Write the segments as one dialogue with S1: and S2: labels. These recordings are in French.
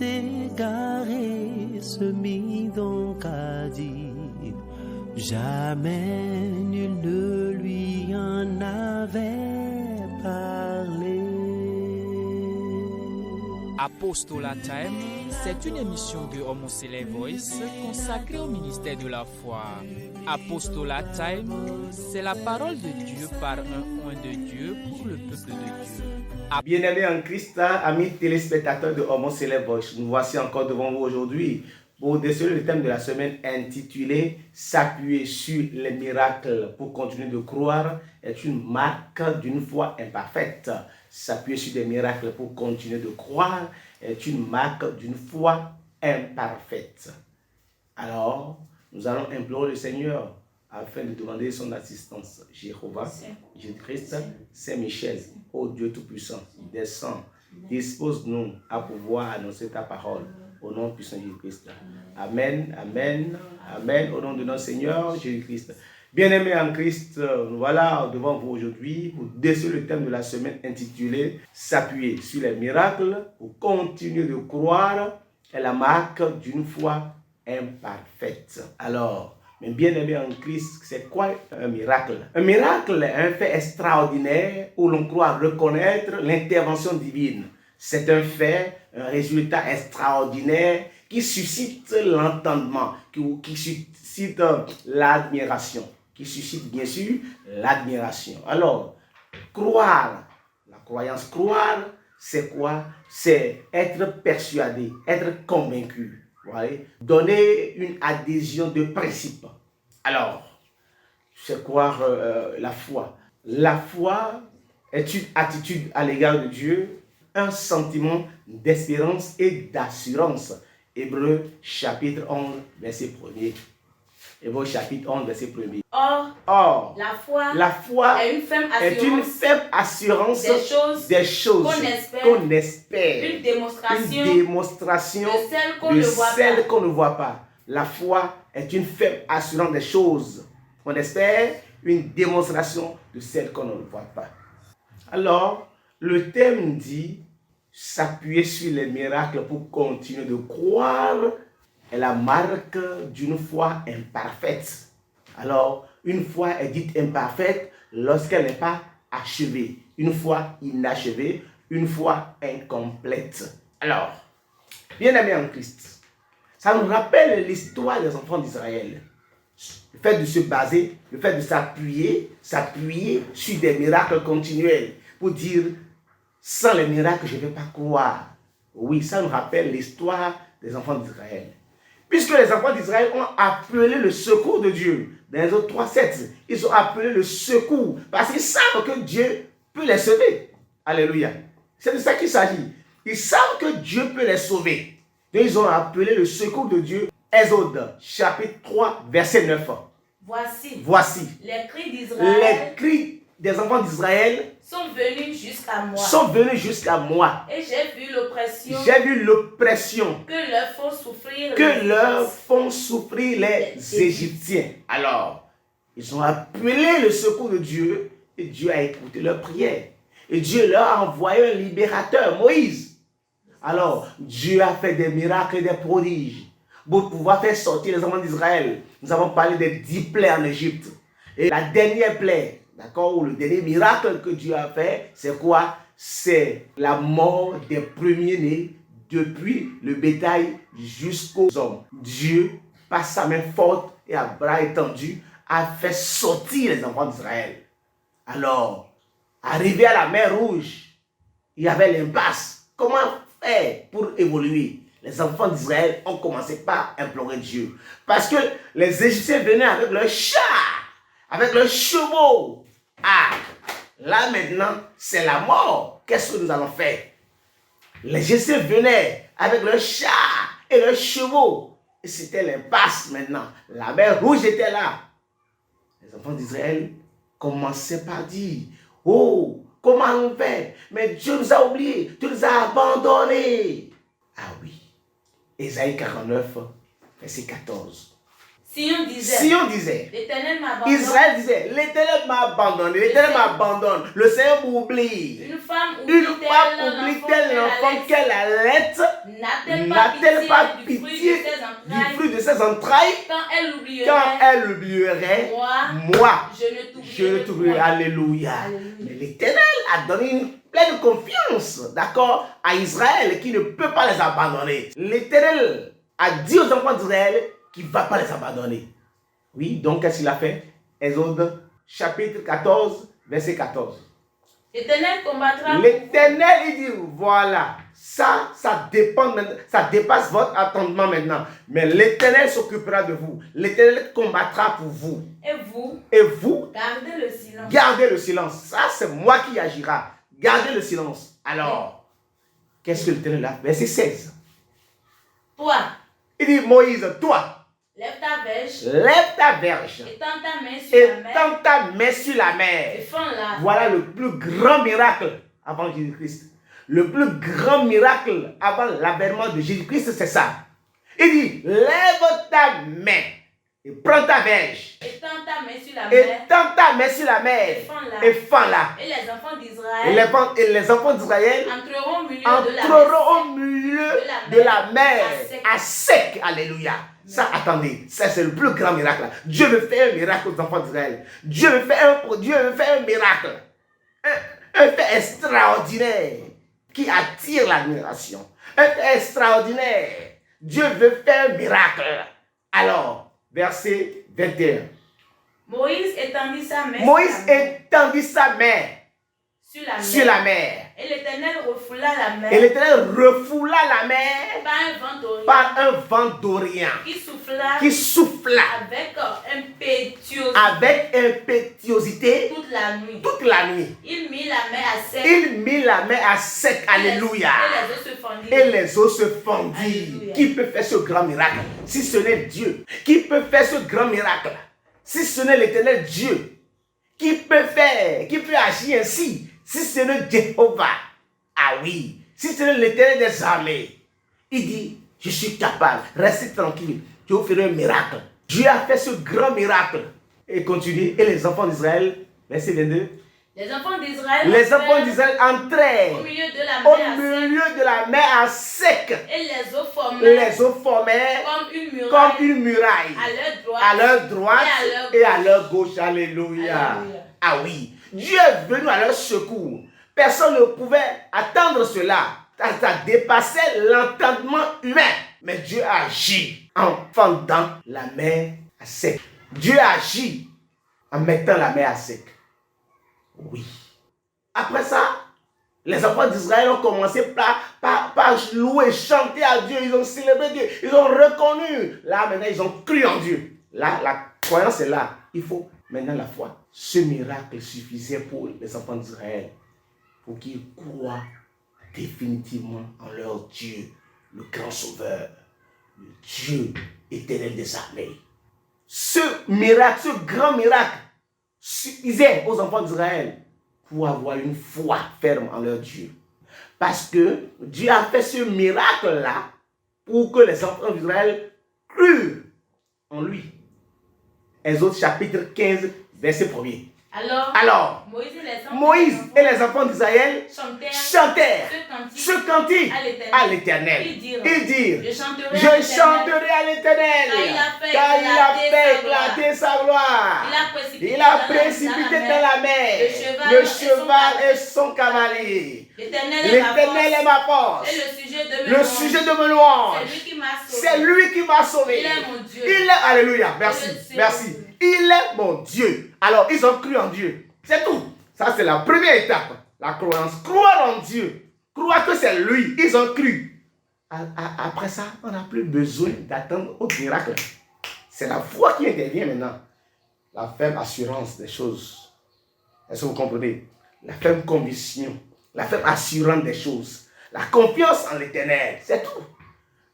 S1: égaré se mit donc à dire, jamais nul ne lui en avait parlé.
S2: Apostolat Time, c'est une émission de Homocele Voice consacrée au ministère de la foi. Apostolat Time, c'est la parole de Dieu par un oint de Dieu pour le peuple de Dieu.
S3: Bien-aimés en Christ, amis téléspectateurs de Homocele Voice, nous voici encore devant vous aujourd'hui pour déceler le thème de la semaine intitulé « S'appuyer sur les miracles pour continuer de croire est une marque d'une foi imparfaite ». S'appuyer sur des miracles pour continuer de croire est une marque d'une foi imparfaite. Alors, nous allons implorer le Seigneur afin de demander son assistance. Jéhovah, Jésus-Christ, Saint-Michel, ô Dieu Tout-Puissant, descends, dispose-nous à pouvoir annoncer ta parole. Au nom puissant de Jésus-Christ. Amen, amen, amen. Au nom de notre Seigneur Jésus-Christ. Bien-aimés en Christ, nous voilà devant vous aujourd'hui pour déceler le thème de la semaine intitulé « S'appuyer sur les miracles pour continuer de croire est la marque d'une foi imparfaite ». Alors, mes bien-aimés en Christ, c'est quoi un miracle? Un miracle est un fait extraordinaire où l'on croit reconnaître l'intervention divine. C'est un fait, un résultat extraordinaire qui suscite l'entendement, qui suscite l'admiration, qui suscite bien sûr l'admiration. Alors, croire, la croyance, croire, c'est quoi? C'est être persuadé, être convaincu, vous voyez? Donner une adhésion de principe. Alors, c'est quoi la foi? La foi est une attitude à l'égard de Dieu, un sentiment d'espérance et d'assurance. Hébreux chapitre 11, verset 1er. Hébreux chapitre 11, verset 1er. Or, la foi est une faible assurance des choses qu'on espère. Une démonstration de celles qu'on ne voit pas. La foi est une faible assurance des choses qu'on espère, une démonstration de celles qu'on ne voit pas. Alors, le thème dit s'appuyer sur les miracles pour continuer de croire est la marque d'une foi imparfaite. Alors, une foi est dite imparfaite lorsqu'elle n'est pas achevée. Une foi inachevée, une foi incomplète. Alors, bien-aimés en Christ, ça nous rappelle l'histoire des enfants d'Israël. Le fait de se baser, le fait de s'appuyer sur des miracles continuels pour dire sans les miracles, je ne vais pas croire. Oui, ça nous rappelle l'histoire des enfants d'Israël. Puisque les enfants d'Israël ont appelé le secours de Dieu. Dans les autres 3:7, ils ont appelé le secours parce qu'ils savent que Dieu peut les sauver. Alléluia. C'est de ça qu'il s'agit. Ils savent que Dieu peut les sauver. Donc ils ont appelé le secours de Dieu. Exode chapitre 3, verset 9. Voici.
S4: Les cris
S3: des enfants d'Israël
S4: sont venus jusqu'à moi. Et
S3: j'ai vu l'oppression
S4: que leur font souffrir
S3: les Égyptiens. Alors, ils ont appelé le secours de Dieu et Dieu a écouté leur prière. Et Dieu leur a envoyé un libérateur, Moïse. Alors, Dieu a fait des miracles et des prodiges pour pouvoir faire sortir les enfants d'Israël. Nous avons parlé des 10 plaies en Égypte. Et la dernière plaie, d'accord, ou le dernier miracle que Dieu a fait, c'est quoi? C'est la mort des premiers-nés depuis le bétail jusqu'aux hommes. Dieu, par sa main forte et à bras étendus, a fait sortir les enfants d'Israël. Alors, arrivé à la mer Rouge, il y avait l'impasse. Comment faire pour évoluer? Les enfants d'Israël ont commencé par implorer Dieu. Parce que les Égyptiens venaient avec leurs chars, avec leurs chevaux. Ah, là maintenant, c'est la mort. Qu'est-ce que nous allons faire? Les Égyptiens venaient avec leurs chars et leurs chevaux. Et c'était l'impasse maintenant. La mer Rouge était là. Les enfants d'Israël commençaient par dire, oh, comment on fait? Mais Dieu nous a oubliés, Dieu nous a abandonnés. Ah oui. Ésaïe 49, verset 14.
S4: Sion disait,
S3: l'Éternel m'a abandonné. Israël disait, l'Éternel m'a abandonné, l'Éternel m'abandonne, le Seigneur m'oublie.
S4: Une femme
S3: oublie-t-elle l'enfant qu'elle allait? N'a-t-elle pas pitié du fruit de ses entrailles? Quand elle l'oublierait, moi, je ne t'oublierai. Alléluia. Mais l'Éternel a donné une pleine confiance, d'accord, à Israël qui ne peut pas les abandonner. L'Éternel a dit aux enfants d'Israël qu'il ne va pas les abandonner. Oui, donc qu'est-ce qu'il a fait? Exode chapitre 14, verset 14.
S4: L'Éternel combattra.
S3: L'Éternel, il dit, voilà, ça dépend, ça dépasse votre attendement maintenant. Mais l'Éternel s'occupera de vous. L'Éternel combattra pour vous. Et vous,
S4: gardez le silence.
S3: Gardez le silence. Ça, c'est moi qui agira. Gardez le silence. Alors, qu'est-ce que l'Éternel a fait? Verset 16.
S4: Toi.
S3: Il dit, Moïse, toi.
S4: Lève ta verge.
S3: Lève ta verge.
S4: Étends ta main sur la mer.
S3: Étends ta main sur la mer.
S4: Et fends-la.
S3: Voilà le plus grand miracle avant Jésus-Christ. Le plus grand miracle avant l'avènement de Jésus-Christ, c'est ça. Il dit, lève ta main et prends ta verge.
S4: Étends ta main sur la mer.
S3: Étends ta main sur la mer. Et fends-la.
S4: Et les enfants d'Israël.
S3: Et les enfants d'Israël
S4: entreront
S3: au milieu de la mer à sec. Alléluia. Ça, attendez, ça c'est le plus grand miracle. Dieu veut faire un miracle aux enfants d'Israël. Dieu veut faire un miracle. Un fait extraordinaire qui attire l'admiration. Un fait extraordinaire. Dieu veut faire un miracle. Alors, verset 21.
S4: Moïse étendit sa main sur la mer. Et l'Éternel refoula la mer. Par un vent d'Orient. Qui souffla. Avec impétuosité. Toute la nuit. Il mit la mer à sec.
S3: Alléluia. Et les eaux se fondirent. Qui peut faire ce grand miracle? Si ce n'est Dieu. Qui peut faire ce grand miracle? Si ce n'est l'Éternel Dieu. Qui peut agir ainsi? Si ce n'est Jéhovah, ah oui, si ce n'est l'Éternel des armées, il dit, je suis capable, restez tranquille, je vous ferai un miracle. Dieu a fait ce grand miracle. Et continue, et les enfants d'Israël, verset 22.
S4: Les enfants d'Israël
S3: entrèrent au milieu de la mer à sec.
S4: Et les eaux formèrent
S3: comme une muraille à leur droite et à leur gauche. Alléluia. Ah oui. Dieu est venu à leur secours. Personne ne pouvait attendre cela. Ça dépassait l'entendement humain. Mais Dieu a agi en fendant la mer à sec. Dieu a agi en mettant la mer à sec. Oui. Après ça, les enfants d'Israël ont commencé par louer, chanter à Dieu. Ils ont célébré Dieu. Ils ont reconnu. Là, maintenant, ils ont cru en Dieu. Là, la croyance est là. Il faut maintenant la foi. Ce miracle suffisait pour les enfants d'Israël, pour qu'ils croient définitivement en leur Dieu, le grand sauveur, le Dieu éternel des armées. Ce miracle, ce grand miracle, suffisait aux enfants d'Israël pour avoir une foi ferme en leur Dieu. Parce que Dieu a fait ce miracle-là pour que les enfants d'Israël crurent en lui. Exode chapitre 15, verset 1er. Alors Moïse et les enfants d'Israël chantèrent ce cantique à l'Éternel. Ils dirent, je chanterai à l'Éternel, car il a fait éclater sa gloire. Il a précipité dans la mer le cheval et son cavalier. L'Éternel est ma force, le sujet de mes louanges. C'est lui qui m'a sauvé. Il est, alléluia, merci. Il est mon Dieu. Alors, ils ont cru en Dieu. C'est tout. Ça, c'est la première étape. La croyance. Croire en Dieu. Croire que c'est lui. Ils ont cru. Après ça, on n'a plus besoin d'attendre au miracle. C'est la foi qui intervient maintenant. La ferme assurance des choses. Est-ce que vous comprenez? La ferme conviction. La ferme assurance des choses. La confiance en l'Éternel. C'est tout.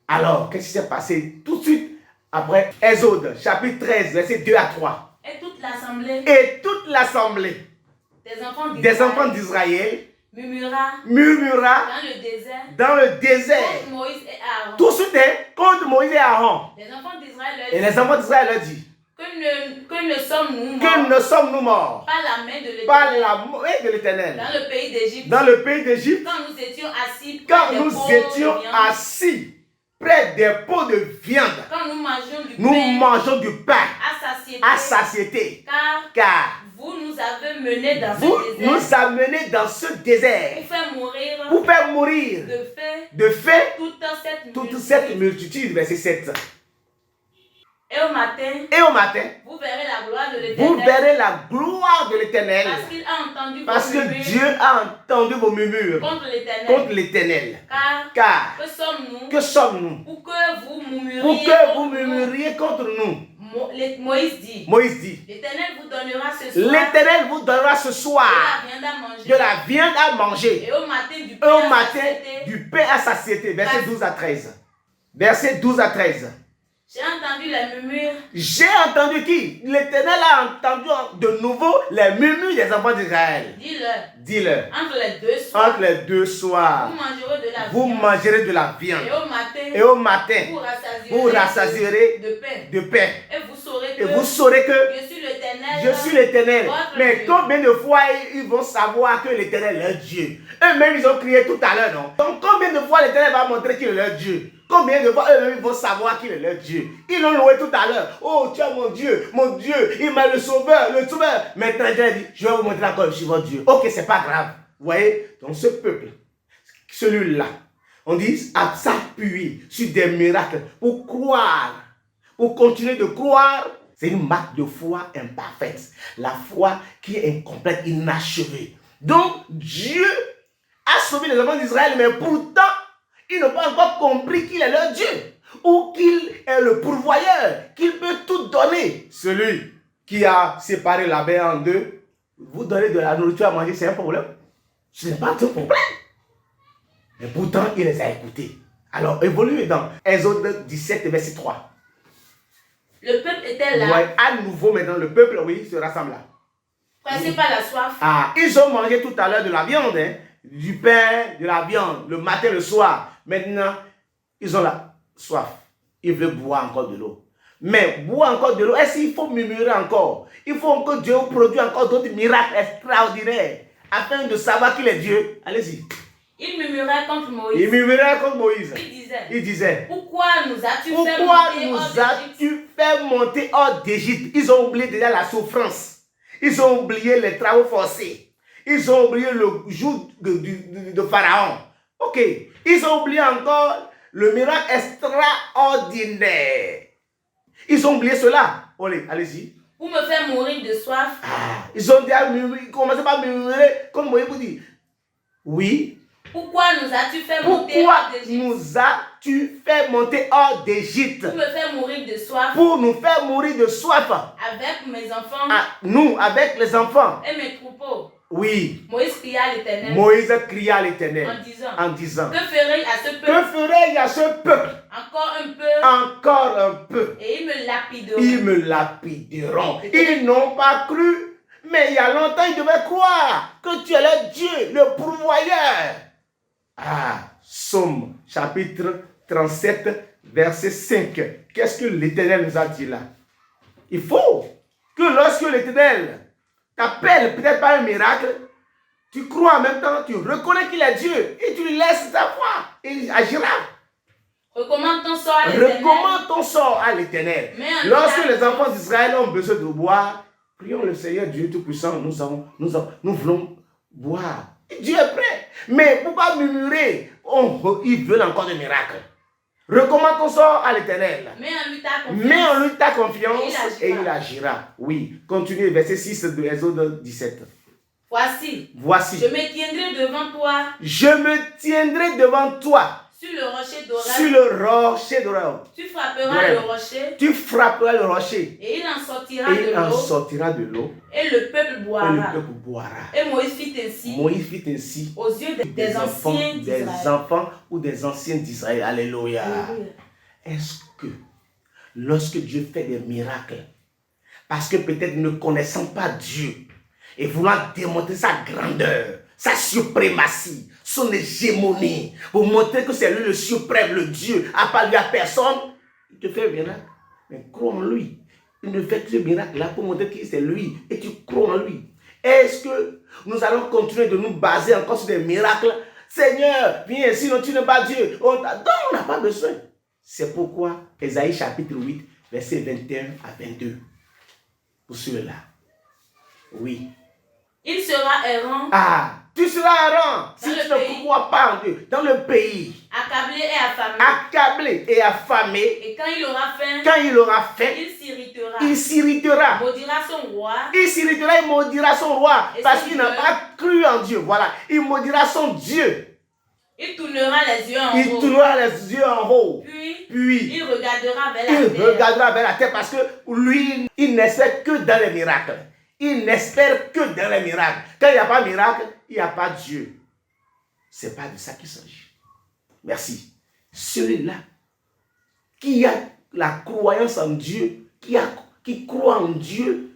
S3: Alors, qu'est-ce qui s'est passé tout de suite? Après, Exode, chapitre 13, versets 2 à 3.
S4: Et toute l'assemblée
S3: des enfants d'Israël
S4: murmura dans le désert.
S5: Contre Moïse et Aaron.
S4: Tout c'était contre Moïse et Aaron.
S5: Les enfants d'Israël leur
S4: Et les enfants d'Israël leur disent
S5: que ne sommes-nous morts
S4: que ne sommes-nous morts
S5: par la main de
S4: par
S5: l'Éternel
S4: la main de l'Éternel
S5: dans le pays d'Égypte.
S4: dans le pays d'Égypte
S5: Quand nous étions assis
S4: quand
S5: près des
S4: nous
S5: pots
S4: étions
S5: de viande,
S4: assis près des pots de viande.
S5: quand nous mangions du
S4: Nous
S5: pain
S4: mangeons du pain
S5: à
S4: à satiété.
S5: car
S4: Car
S5: vous nous avez menés dans
S4: vous
S5: ce désert
S4: nous amenez dans ce désert
S5: pour faire mourir
S4: de fait
S5: toute
S4: cette multitude. Verset 7.
S5: Et au matin,
S4: Vous
S5: verrez la gloire de
S4: vous
S5: l'Éternel
S4: verrez la gloire de l'Éternel.
S5: parce qu'il a entendu
S4: Parce
S5: vos
S4: que
S5: murmures
S4: Dieu a entendu vos murmures
S5: contre l'Éternel.
S4: Car
S5: Que sommes-nous
S4: que sommes-nous
S5: pour que vous murmuriez
S4: pour que vous
S5: contre nous?
S4: murmuriez contre nous?
S5: Moïse dit,
S4: Moïse dit,
S5: l'Éternel vous donnera ce soir
S4: l'Éternel vous donnera ce soir
S5: de la viande à manger
S4: de la viande à manger
S5: et au matin du
S4: et
S5: pain
S4: au
S5: à
S4: matin
S5: satiété.
S4: du pain à satiété. Verset 12 à 13. Verset 12 à 13.
S5: J'ai entendu les murmures.
S4: J'ai entendu qui? L'Éternel a entendu de nouveau les murmures des enfants d'Israël. Dis-leur. Entre les deux soirs, vous mangerez de la viande. Et au matin, vous rassasierez de pain. Et vous saurez que je suis l'Éternel. Mais combien de fois ils vont savoir que l'Éternel est leur Dieu? Eux-mêmes, ils ont crié tout à l'heure, non? Donc, combien de fois l'Éternel va montrer qu'il est leur Dieu? Combien de fois eux-mêmes vont savoir qu'il est leur Dieu? Ils l'ont loué tout à l'heure. Oh, tu es mon Dieu, il m'a le sauveur, le sauveur. Maintenant, Dieu dit, je vais vous montrer encore, je suis votre Dieu. Ok, c'est pas grave. Vous voyez? Donc, ce peuple, celui-là, on dit, à s'appuyer sur des miracles pour croire, pour continuer de croire. C'est une marque de foi imparfaite. La foi qui est incomplète, inachevée. Donc, Dieu a sauvé les enfants d'Israël, mais pourtant, ils n'ont pas encore compris qu'il est leur Dieu. Ou qu'il est le pourvoyeur, qu'il peut tout donner. Celui qui a séparé la mer en deux, vous donnez de la nourriture à manger, c'est un problème. Ce n'est pas un problème. Mais pourtant, il les a écoutés. Alors, évoluez dans Exode 17, verset 3.
S5: Le peuple était là.
S4: Ouais, à nouveau, maintenant, le peuple, oui, se rassemble là.
S5: Pressé par la soif.
S4: Ah, ils ont mangé tout à l'heure de la viande, hein, du pain, de la viande, le matin, le soir. Maintenant, ils ont la soif. Ils veulent boire encore de l'eau. Mais boire encore de l'eau, est-ce qu'il faut murmurer encore? Il faut que Dieu produise encore d'autres miracles extraordinaires afin de savoir qu'il est Dieu. Allez-y.
S5: Il murmurait contre Moïse. Il disait, pourquoi nous as-tu fait monter hors d'Égypte? Ils ont oublié déjà la souffrance. Ils ont oublié les travaux forcés. Ils ont oublié le joug de Pharaon. Ok. Ils ont oublié encore le miracle extraordinaire. Ils ont oublié cela. Allez-y. Pour me faire mourir de soif.
S4: Ah, ils ont déjà commencé par murmurer comme Moïse vous dit. Oui.
S5: Pourquoi nous as-tu fait monter hors d'Égypte?
S4: Nous as-tu fait monter hors d'Égypte?
S5: Pour me faire mourir de soif.
S4: Pour nous faire mourir de soif.
S5: Avec mes enfants.
S4: Nous, avec les enfants.
S5: Et mes troupeaux.
S4: Oui.
S5: Moïse cria à l'Éternel.
S4: En disant.
S5: Que ferai-je à ce peuple?
S4: Que ferai-je à ce peuple? Encore un peu.
S5: Et ils
S4: me lapideront. Ils n'ont pas cru. Mais il y a longtemps, ils devaient croire que tu es le Dieu, le pourvoyeur. Psaume chapitre 37, verset 5. Qu'est-ce que l'Éternel nous a dit là? Il faut que lorsque l'Éternel t'appelle peut-être par un miracle, tu crois en même temps, tu reconnais qu'il est Dieu et tu lui laisses ta foi et il agira.
S5: Recommande ton sort à l'Éternel.
S4: Lorsque les enfants d'Israël ont besoin de boire, prions le Seigneur Dieu Tout-Puissant, nous voulons boire. Dieu est prêt. Mais pour ne pas murmurer, ils veulent encore des miracles. Recommande ton sort à l'Éternel. Mets en lui ta confiance et il agira. Oui. Continuez, verset 6 de Exode 17.
S5: Voici. Je me tiendrai devant toi. Sur le rocher d'Oreb. Tu frapperas le rocher. Et il en sortira de l'eau. Et le peuple boira. Et Moïse fit ainsi. Aux yeux des enfants ou des anciens d'Israël. Alléluia. Est-ce que lorsque Dieu fait des miracles, parce que peut-être ne connaissant pas Dieu et voulant démontrer sa grandeur,
S3: sa suprématie, son hégémonie, pour montrer que c'est lui le suprême, le Dieu, à part lui à personne, il te fait un miracle. Mais crois en lui. Il ne fait que ce miracle-là pour montrer que c'est lui et tu crois en lui. Est-ce que nous allons continuer de nous baser encore sur des miracles? Seigneur, viens, sinon tu n'es pas Dieu. Non, on n'a pas besoin. C'est pourquoi Ésaïe chapitre 8, verset 21 à 22. Pour ceux-là. Oui.
S5: Il sera errant.
S3: Ah, tu seras errant si tu ne crois pas en Dieu. Dans le pays.
S5: Accablé et affamé.
S3: Accablé et affamé.
S5: Et quand il aura faim, il s'irritera.
S3: Il s'irritera.
S5: Maudira son roi.
S3: Il s'irritera et maudira son roi. Parce qu'il n'a pas cru en Dieu. Voilà. Il maudira son Dieu.
S5: Il tournera les yeux en haut.
S3: Il tournera les yeux en haut.
S5: Puis il regardera vers la terre. Il regardera vers la terre
S3: parce que lui, il n'espère que dans les miracles. Il n'espère que dans les miracles. Quand il n'y a pas de miracle, il n'y a pas de Dieu. Ce n'est pas de ça qu'il s'agit. Merci. Celui-là qui a la croyance en Dieu, qui croit en Dieu,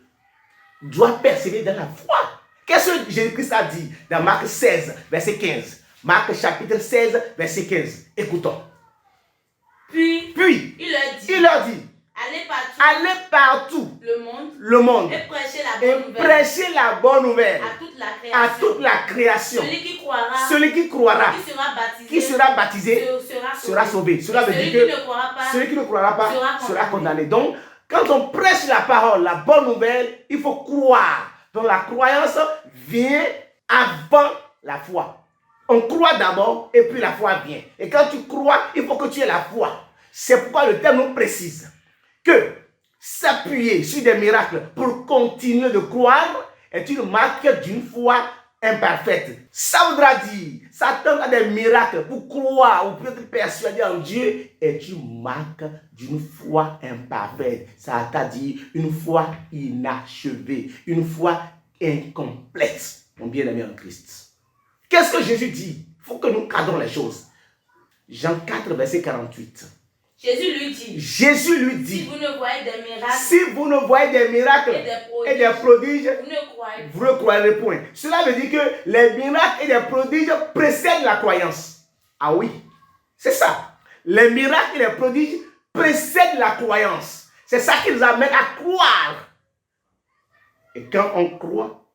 S3: doit persévérer dans la foi. Qu'est-ce que Jésus-Christ a dit dans Marc 16, verset 15? Marc chapitre 16, verset 15. Écoutons.
S5: Puis il leur dit,
S3: allez partout,
S5: le monde, et prêchez la bonne nouvelle, à toute la création.
S3: Celui qui croira, qui sera baptisé, sera sauvé. Cela veut dire que celui qui ne croira pas sera condamné. Donc, quand on prêche la parole, la bonne nouvelle, il faut croire. Donc la croyance vient avant la foi. On croit d'abord et puis la foi vient. Et quand tu crois, il faut que tu aies la foi. C'est pourquoi le terme nous précise que s'appuyer sur des miracles pour continuer de croire est une marque d'une foi imparfaite. Ça voudra dire, s'attendre à des miracles pour croire ou pour être persuadé en Dieu est une marque d'une foi imparfaite. Ça veut dire une foi inachevée, une foi incomplète, mon bien-aimé en Christ. Qu'est-ce que Jésus dit? Il faut que nous cadrons les choses. Jean 4, verset 48. Jésus lui dit,
S5: si vous ne voyez des miracles,
S3: et des prodiges, vous ne croirez point. Cela veut dire que les miracles et les prodiges précèdent la croyance. Ah oui, c'est ça. Les miracles et les prodiges précèdent la croyance. C'est ça qui nous amène à croire. Et quand on croit,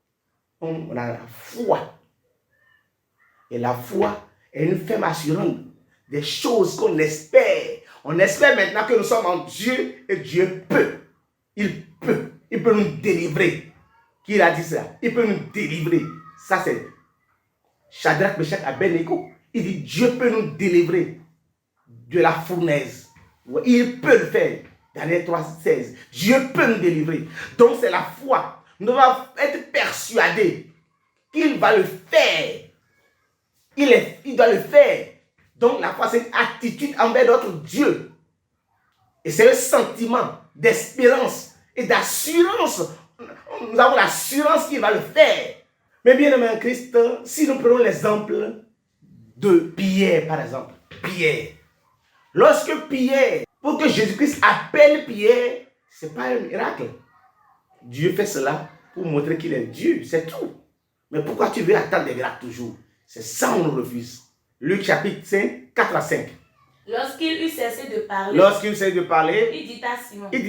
S3: on a la foi. Et la foi est une ferme assurance des choses qu'on espère. On espère maintenant que nous sommes en Dieu et Dieu peut. Il peut nous délivrer. Qui a dit ça? Il peut nous délivrer. Ça c'est Shadrach, Meshach, Abednego. Il dit Dieu peut nous délivrer de la fournaise. Il peut le faire. Daniel 3,16. Dieu peut nous délivrer. Donc c'est la foi. Nous devons être persuadés qu'il va le faire. Il doit le faire. Donc la foi, c'est une attitude envers notre Dieu. Et c'est un sentiment d'espérance et d'assurance. Nous avons l'assurance qu'il va le faire. Mais bien aimé en Christ, si nous prenons l'exemple de Pierre, par exemple. Pierre. Lorsque Pierre, pour que Jésus-Christ appelle Pierre, ce n'est pas un miracle. Dieu fait cela pour montrer qu'il est Dieu, c'est tout. Mais pourquoi tu veux attendre des miracles toujours? C'est ça on nous refuse. Luc chapitre 5, 4 à 5.
S5: Lorsqu'il eut cessé de parler, il dit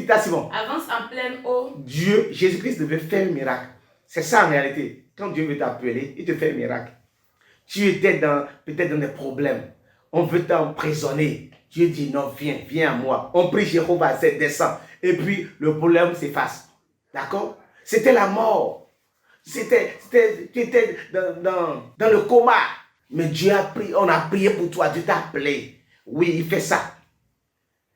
S5: à Simon, avance en pleine eau.
S3: Dieu, Jésus-Christ devait faire un miracle. C'est ça en réalité. Quand Dieu veut t'appeler, il te fait un miracle. Tu étais peut-être dans des problèmes. On veut t'emprisonner. Dieu dit non, viens à moi. On prie Jéhovah, descend. Et puis le problème s'efface. D'accord? C'était la mort. Tu étais dans le coma. Mais Dieu a prié, on a prié pour toi, Dieu t'a appelé. Oui, il fait ça.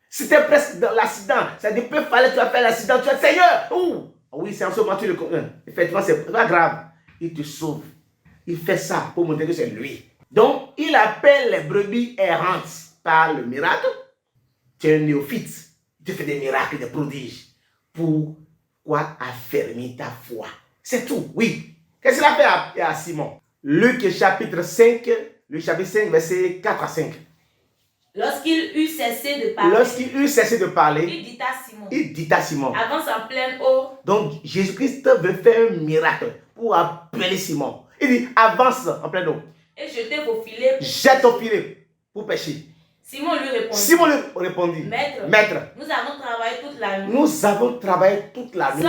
S3: C'était presque dans l'accident. Ça dit, peu fallait que tu as fait l'accident. Tu as dit, Seigneur, ouh. Oui, c'est en ce moment tu le connais. Effectivement, c'est pas grave. Il te sauve. Il fait ça pour montrer que c'est lui. Donc, il appelle les brebis errantes par le miracle. Tu es un néophyte. Tu fais des miracles, des prodiges. Pourquoi affermir ta foi? C'est tout, oui. Qu'est-ce qu'il a fait à Simon? Luc chapitre 5, verset 4 à 5.
S5: Lorsqu'il eut cessé de parler,
S3: il dit à Simon,
S5: avance en pleine eau.
S3: Donc Jésus-Christ veut faire un miracle pour appeler Simon. Il dit, avance en pleine eau.
S5: Et jetez vos filets.
S3: Jette ton filet pour pêcher.
S5: Simon lui
S3: répondit.
S5: Maître, nous avons travaillé toute la nuit.
S3: Nous avons travaillé toute la nuit.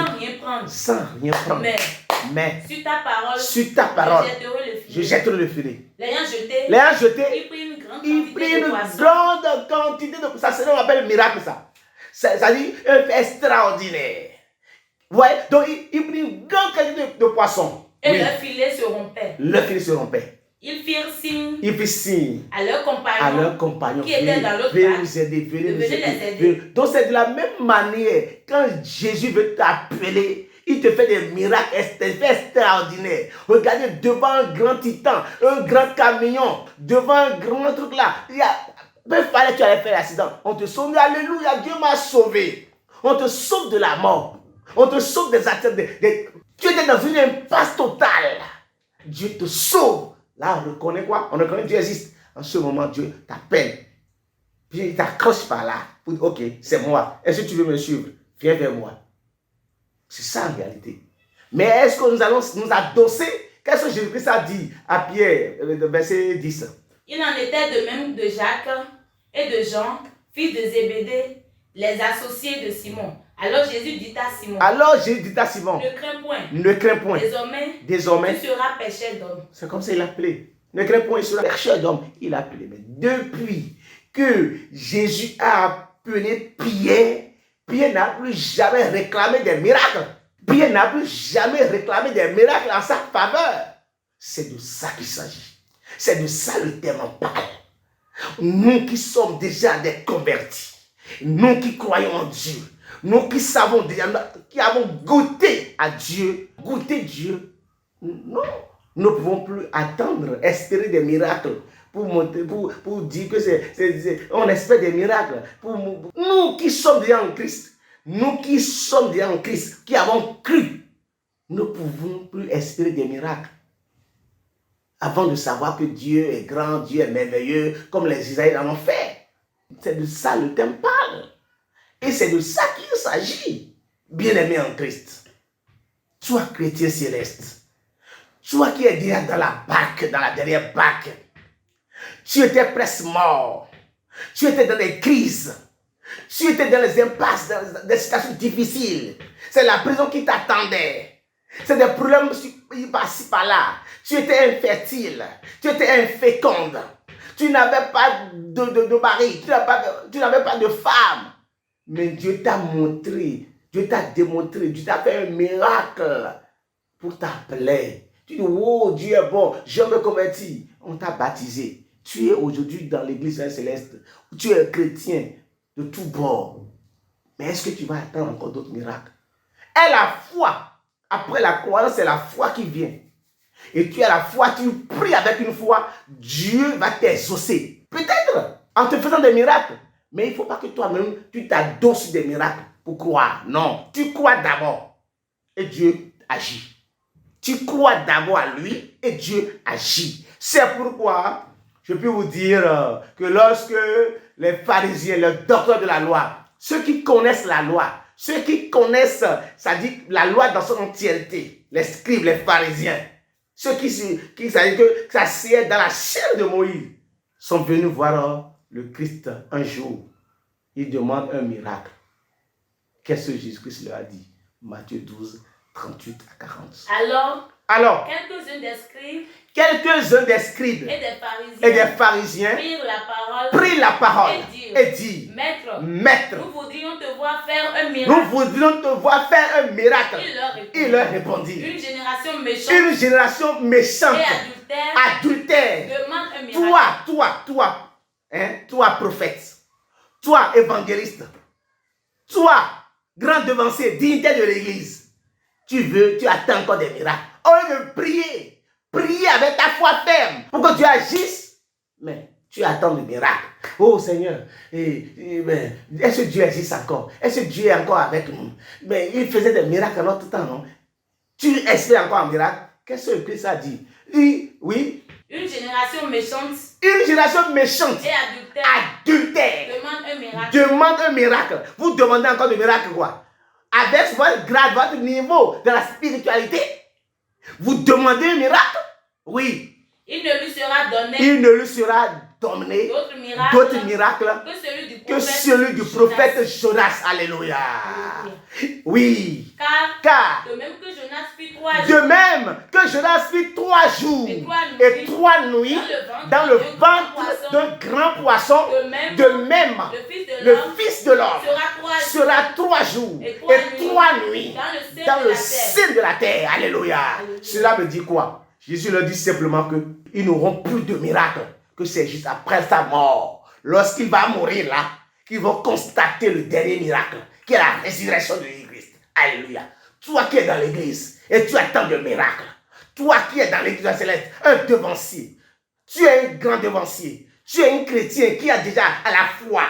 S5: Sans rien prendre. Mais sur ta parole, je jetterai le filet. L'ayant jeté, il prit une grande quantité de...
S3: Ça, c'est ce qu'on appelle miracle, ça. Ça dit un fait extraordinaire. Ouais, donc il prit une grande quantité de poissons.
S5: Et le filet se rompait. Ils firent signe à leurs compagnons qui étaient dans l'autre barque de venir les aider.
S3: Donc c'est de la même manière, quand Jésus veut t'appeler, il te fait des miracles extraordinaires. Regardez, devant un grand titan, un grand camion, devant un grand truc là, il fallait que tu allais faire l'accident. On te sauve, alléluia, Dieu m'a sauvé. On te sauve de la mort. On te sauve des actes. Tu étais dans une impasse totale. Dieu te sauve. Là, on reconnaît quoi? On reconnaît que Dieu existe. En ce moment, Dieu t'appelle. Puis il t'accroche par là. Pour dire, ok, c'est moi. Est-ce que tu veux me suivre? Viens vers moi. C'est ça en réalité. Mais est-ce que nous allons nous adosser? Qu'est-ce que Jésus-Christ a dit à Pierre, verset 10?
S5: Il en était de même de Jacques et de Jean, fils de Zébédée, les associés de Simon. Alors Jésus dit à Simon, ne crains point. Désormais, tu seras pêcheur d'hommes.
S3: C'est comme ça qu'il l'appelait. Ne crains point, il sera pêcheur d'hommes. Il l'appelait. Mais depuis que Jésus a appelé Pierre, Pierre n'a plus jamais réclamé des miracles. Pierre n'a plus jamais réclamé des miracles en sa faveur. C'est de ça qu'il s'agit. C'est de ça le terme en parle. Nous qui sommes déjà des convertis, nous qui croyons en Dieu, nous qui savons déjà, qui avons goûté à Dieu, non, nous ne pouvons plus attendre, espérer des miracles pour dire que on espère des miracles. Nous qui sommes déjà en Christ, qui avons cru, nous ne pouvons plus espérer des miracles. Avant de savoir que Dieu est grand, Dieu est merveilleux, comme les Israélites en ont fait. C'est de ça le thème parle. Et c'est de ça qu'il s'agit. Bien-aimé en Christ, toi chrétien céleste, toi qui es déjà dans la barque, dans la dernière barque, tu étais presque mort, tu étais dans des crises, tu étais dans les impasses, dans des situations difficiles, c'est la prison qui t'attendait, c'est des problèmes par-ci par-là, tu étais infertile, tu étais inféconde, tu n'avais pas de mari, tu n'avais pas de femme. Mais Dieu t'a montré, Dieu t'a démontré, Dieu t'a fait un miracle pour t'appeler. Tu dis, oh, Dieu est bon, je me convertis. On t'a baptisé. Tu es aujourd'hui dans l'église céleste. Tu es chrétien de tout bord. Mais est-ce que tu vas attendre encore d'autres miracles? Et la foi, après la croyance, c'est la foi qui vient. Et tu as la foi, tu pries avec une foi, Dieu va t'exaucer. Peut-être en te faisant des miracles. Mais il ne faut pas que toi-même, tu t'adosses des miracles pour croire. Non, tu crois d'abord et Dieu agit. Tu crois d'abord à lui et Dieu agit. C'est pourquoi je peux vous dire que lorsque les pharisiens, les docteurs de la loi, ceux qui connaissent la loi, ceux qui connaissent, ça dit la loi dans son entièreté, les scribes, les pharisiens, ceux qui savent que ça c'est dans la chair de Moïse, sont venus voir le Christ un jour. Il demande un miracle. Qu'est-ce que Jésus-Christ leur a dit? Matthieu 12, 38 à 40. Alors quelques-uns des scribes et des pharisiens prirent la parole et dirent, Maître, nous voudrions te voir faire un miracle. Il leur répondit, une génération méchante et adultère demande un miracle. Toi, prophète, toi, évangéliste, toi, grand devancier, dignitaire de l'église, tu attends encore des miracles. Au lieu de prier avec ta foi ferme pour que Dieu agisse, mais tu attends des miracles. Oh Seigneur, est-ce que Dieu existe encore? Est-ce que Dieu est encore avec nous? Mais il faisait des miracles à notre temps, non? Tu espères encore un miracle? Qu'est-ce que Christ a dit? Oui.
S5: Une génération méchante
S3: et adultère demande un miracle. Vous demandez encore des miracles quoi? Avec votre grade, votre niveau de la spiritualité, vous demandez un miracle? Oui.
S5: Il ne lui sera donné.
S3: Il ne lui sera donné d'autres miracles que celui du prophète Jonas. Alléluia. Oui. Car
S5: de même que Jonas fit 3 jours.
S3: De même que Jonas fit 3 jours et 3 nuits dans le ventre d'un grand poisson, de même le Fils de l'homme sera 3 jours et 3 nuits dans le sein de la terre. Alléluia. Cela me dit quoi? Jésus leur dit simplement qu'ils n'auront plus de miracles, que c'est juste après sa mort, lorsqu'il va mourir là, qu'ils vont constater le dernier miracle, qui est la résurrection de Jésus-Christ. Alléluia. Toi qui es dans l'église et tu attends de miracles, toi qui es dans l'église céleste, un devancier, tu es un grand devancier, tu es un chrétien qui a déjà à la foi,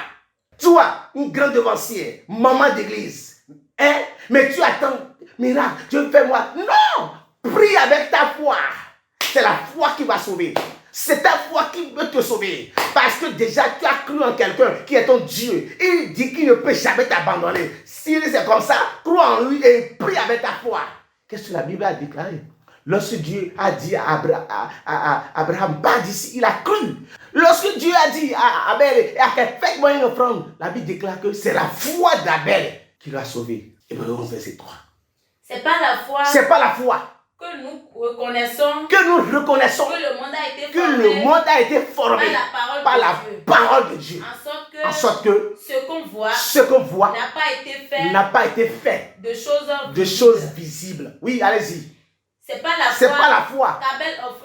S3: toi, un grand devancier, maman d'église, hein? Mais tu attends miracle, Dieu fais-moi. Non! Prie avec ta foi. C'est la foi qui va sauver. C'est ta foi qui veut te sauver. Parce que déjà tu as cru en quelqu'un qui est ton Dieu. Il dit qu'il ne peut jamais t'abandonner. Si c'est comme ça, crois en lui et prie avec ta foi. Qu'est-ce que la Bible a déclaré? Lorsque Dieu a dit à Abraham, pas d'ici, il a cru. Lorsque Dieu a dit à Abel, faites-moi une offrande, la Bible déclare que c'est la foi d'Abel qui l'a sauvé. Hébreux 11, verset 3.
S5: C'est pas la foi.
S3: C'est pas la foi.
S5: Que nous reconnaissons
S3: que le monde a été formé par la parole de Dieu. En sorte que
S5: ce qu'on voit
S3: n'a pas été fait de choses visibles. Oui, allez-y.
S5: C'est pas la foi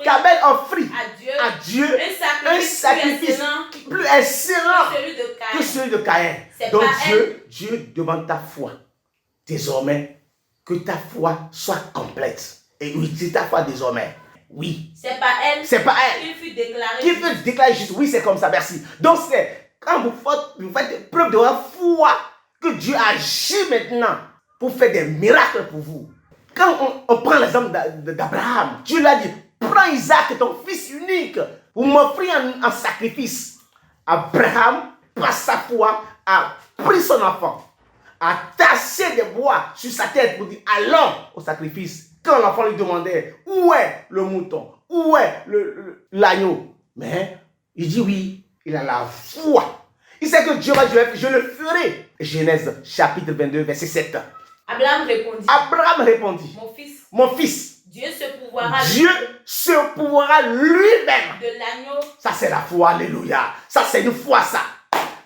S3: qu'Abel offrit à Dieu un sacrifice plus excellent que celui de Caïn. Donc Dieu demande ta foi. Désormais, que ta foi soit complète. Et utilise ta foi désormais. Oui.
S5: C'est pas elle. Qui fut
S3: déclarée juste. Oui, c'est comme ça, merci. Donc c'est quand vous faites preuve de votre foi que Dieu agit maintenant pour faire des miracles pour vous. Quand on prend l'exemple d'Abraham, Dieu lui a dit, prends Isaac, ton fils unique, pour m'offrir en sacrifice. Abraham, par sa foi, a pris son enfant, a tassé des bois sur sa tête pour dire, allons au sacrifice. Quand l'enfant lui demandait, où est le mouton? Où est l'agneau? Mais il dit oui, il a la foi. Il sait que Dieu va dire, je le ferai. Genèse chapitre 22, verset 7.
S5: Abraham répondit.
S3: Mon fils.
S5: Dieu se pourra lui-même.
S3: De l'agneau. Ça c'est la foi, alléluia. Ça c'est une foi ça.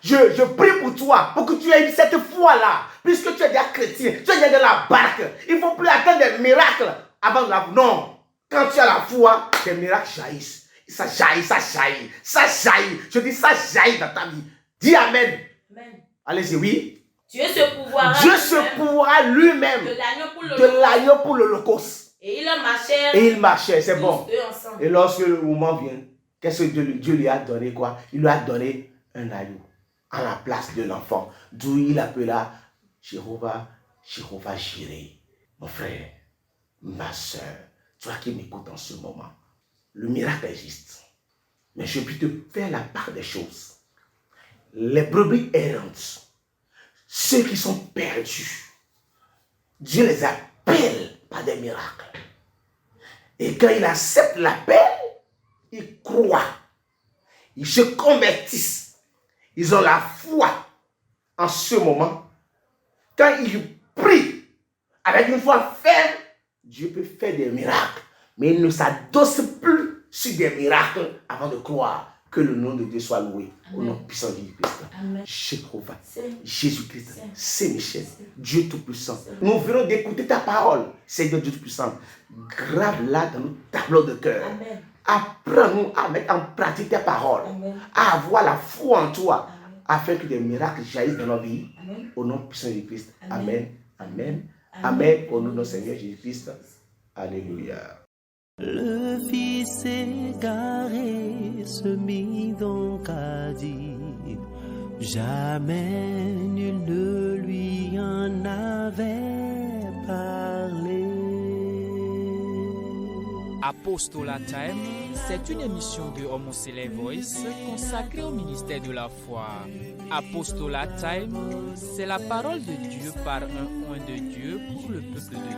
S3: Je prie pour toi, pour que tu aies cette foi-là. Puisque tu es déjà chrétien, tu es déjà dans la barque. Il ne faut plus attendre des miracles avant de la foi. Non. Quand tu as la foi, des miracles jaillissent. Ça jaillit, ça jaillit, ça jaillit. Je dis ça jaillit dans ta vie. Dis Amen.
S5: Amen.
S3: Allez-y, oui.
S5: Dieu se pourra lui-même
S3: de l'agneau pour l'holocauste.
S5: Et ils
S3: marchaient, c'est bon. Et lorsque le moment vient, qu'est-ce que Dieu lui a donné quoi? Il lui a donné un agneau à la place de l'enfant, d'où il appela Jéhovah Jireh. Mon frère, ma soeur, toi qui m'écoutes en ce moment, le miracle existe. Mais je peux te faire la part des choses. Les brebis errantes, ceux qui sont perdus, Dieu les appelle par des miracles. Et quand ils acceptent l'appel, ils croient. Ils se convertissent. Ils ont la foi en ce moment. Quand ils prient avec une foi ferme, Dieu peut faire des miracles. Mais il ne s'adosse plus sur des miracles avant de croire que le nom de Dieu soit loué. Amen. Au nom puissant de Jésus-Christ. Jéhovah, Jésus-Christ, Saint-Michel, Dieu Tout-Puissant. Nous venons d'écouter ta parole, Seigneur Dieu Tout-Puissant. Grave-la dans nos tableaux de cœur.
S5: Amen.
S3: Apprends-nous à mettre en pratique ta parole, à avoir la foi en toi, afin que des miracles jaillissent dans nos vies. Amen. Au nom puissant de Jésus-Christ. Amen. Amen. Amen. Au nom de notre Seigneur Jésus-Christ. Alléluia.
S1: Le fils égaré se mit donc à dire, jamais nul ne lui en avait parlé.
S2: Apostolat Time, c'est une émission de Homoselect Voice consacrée au ministère de la foi. Apostolat Time, c'est la parole de Dieu par un oint de Dieu pour le peuple de Dieu.